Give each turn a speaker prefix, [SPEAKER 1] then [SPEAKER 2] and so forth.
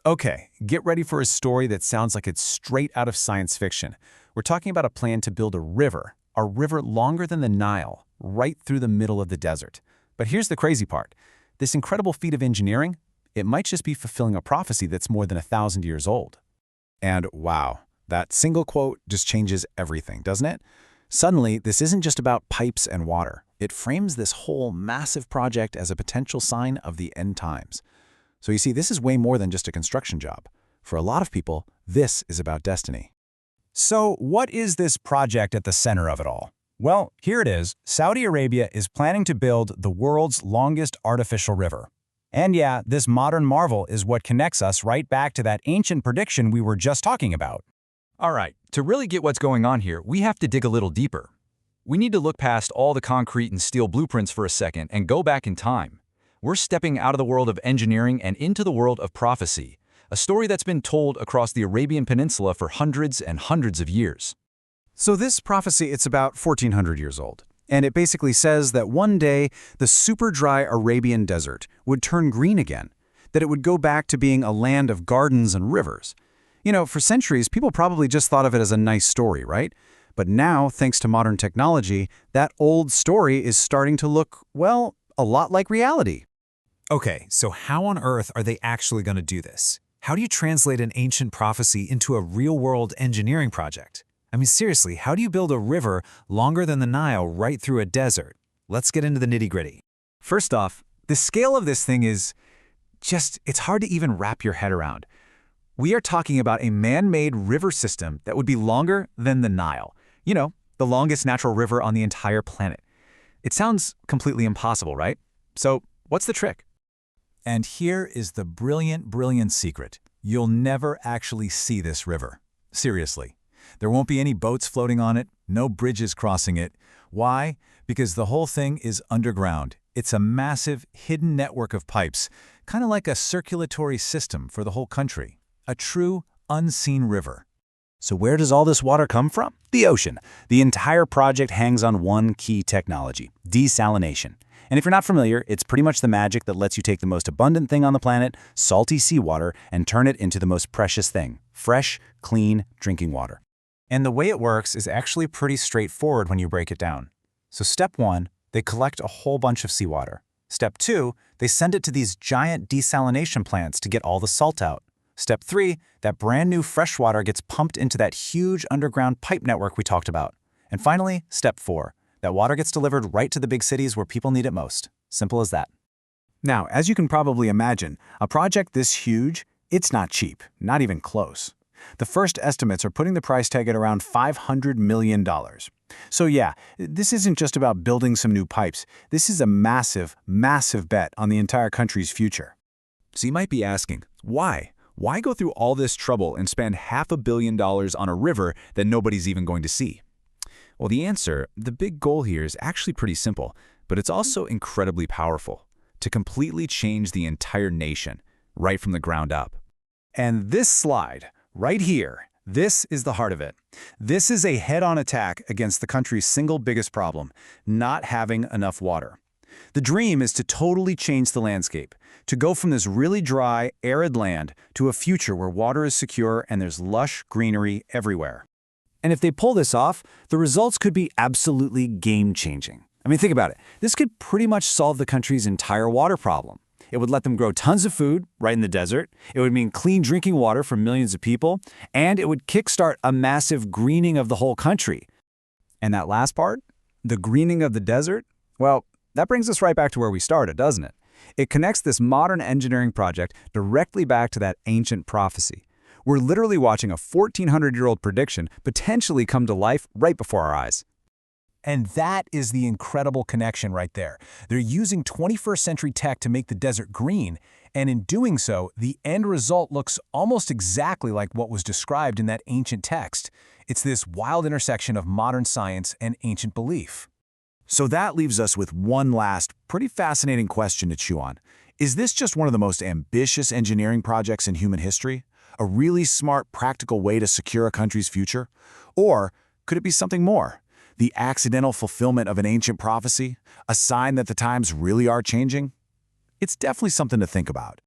[SPEAKER 1] Okay, get ready for a story that sounds like it's straight out of science fiction. We're talking about a plan to build a river longer than the Nile, right through the middle of the desert. But here's the crazy part. This incredible feat of engineering, it might just be fulfilling a prophecy that's more than 1,000 years old. And wow, that single quote just changes everything, doesn't it? Suddenly, this isn't just about pipes and water. It frames this whole massive project as a potential sign of the end times. So you see, this is way more than just a construction job. For a lot of people, this is about destiny.
[SPEAKER 2] So what is this project at the center of it all? Well, here it is. Saudi Arabia is planning to build the world's longest artificial river. And yeah, this modern marvel is what connects us right back to that ancient prediction we were just talking about.
[SPEAKER 3] All right, to really get what's going on here, we have to dig a little deeper. We need to look past all the concrete and steel blueprints for a second and go back in time. We're stepping out of the world of engineering and into the world of prophecy, a story that's been told across the Arabian Peninsula for hundreds and hundreds of years.
[SPEAKER 1] So this prophecy, it's about 1,400 years old. And it basically says that one day, the super dry Arabian desert would turn green again, that it would go back to being a land of gardens and rivers. You know, for centuries, people probably just thought of it as a nice story, right? But now, thanks to modern technology, that old story is starting to look, well, a lot like reality.
[SPEAKER 4] Okay, so how on earth are they actually going to do this? How do you translate an ancient prophecy into a real-world engineering project? I mean, seriously, how do you build a river longer than the Nile right through a desert? Let's get into the nitty-gritty.
[SPEAKER 1] First off, the scale of this thing is it's hard to even wrap your head around. We are talking about a man-made river system that would be longer than the Nile. You know, the longest natural river on the entire planet. It sounds completely impossible, right? So, what's the trick?
[SPEAKER 4] And here is the brilliant secret. You'll never actually see this river. Seriously. There won't be any boats floating on it, no bridges crossing it. Why? Because the whole thing is underground. It's a massive, hidden network of pipes, kind of like a circulatory system for the whole country. A true, unseen river.
[SPEAKER 2] So where does all this water come from? The ocean. The entire project hangs on one key technology, desalination. And if you're not familiar, it's pretty much the magic that lets you take the most abundant thing on the planet, salty seawater, and turn it into the most precious thing, fresh, clean, drinking water.
[SPEAKER 1] And the way it works is actually pretty straightforward when you break it down. So step 1, they collect a whole bunch of seawater. Step 2, they send it to these giant desalination plants to get all the salt out. Step 3, that brand new fresh water gets pumped into that huge underground pipe network we talked about. And finally, step 4, that water gets delivered right to the big cities where people need it most. Simple as that. Now, as you can probably imagine, a project this huge, it's not cheap, not even close. The first estimates are putting the price tag at around $500 million. So yeah, this isn't just about building some new pipes. This is a massive, massive bet on the entire country's future.
[SPEAKER 5] So you might be asking, why? Why go through all this trouble and spend $500 million on a river that nobody's even going to see? Well, the answer, the big goal here is actually pretty simple, but it's also incredibly powerful. To completely change the entire nation, right from the ground up.
[SPEAKER 1] And this slide, right here, this is the heart of it. This is a head-on attack against the country's single biggest problem, not having enough water. The dream is to totally change the landscape, to go from this really dry, arid land to a future where water is secure and there's lush greenery everywhere. And if they pull this off, the results could be absolutely game-changing. I mean, think about it. This could pretty much solve the country's entire water problem. It would let them grow tons of food right in the desert. It would mean clean drinking water for millions of people. And it would kickstart a massive greening of the whole country. And that last part, the greening of the desert, well, that brings us right back to where we started, doesn't it? It connects this modern engineering project directly back to that ancient prophecy. We're literally watching a 1,400-year-old prediction potentially come to life right before our eyes.
[SPEAKER 2] And that is the incredible connection right there. They're using 21st century tech to make the desert green, and in doing so, the end result looks almost exactly like what was described in that ancient text. It's this wild intersection of modern science and ancient belief.
[SPEAKER 1] So that leaves us with one last, pretty fascinating question to chew on. Is this just one of the most ambitious engineering projects in human history? A really smart, practical way to secure a country's future? Or could it be something more? The accidental fulfillment of an ancient prophecy? A sign that the times really are changing? It's definitely something to think about.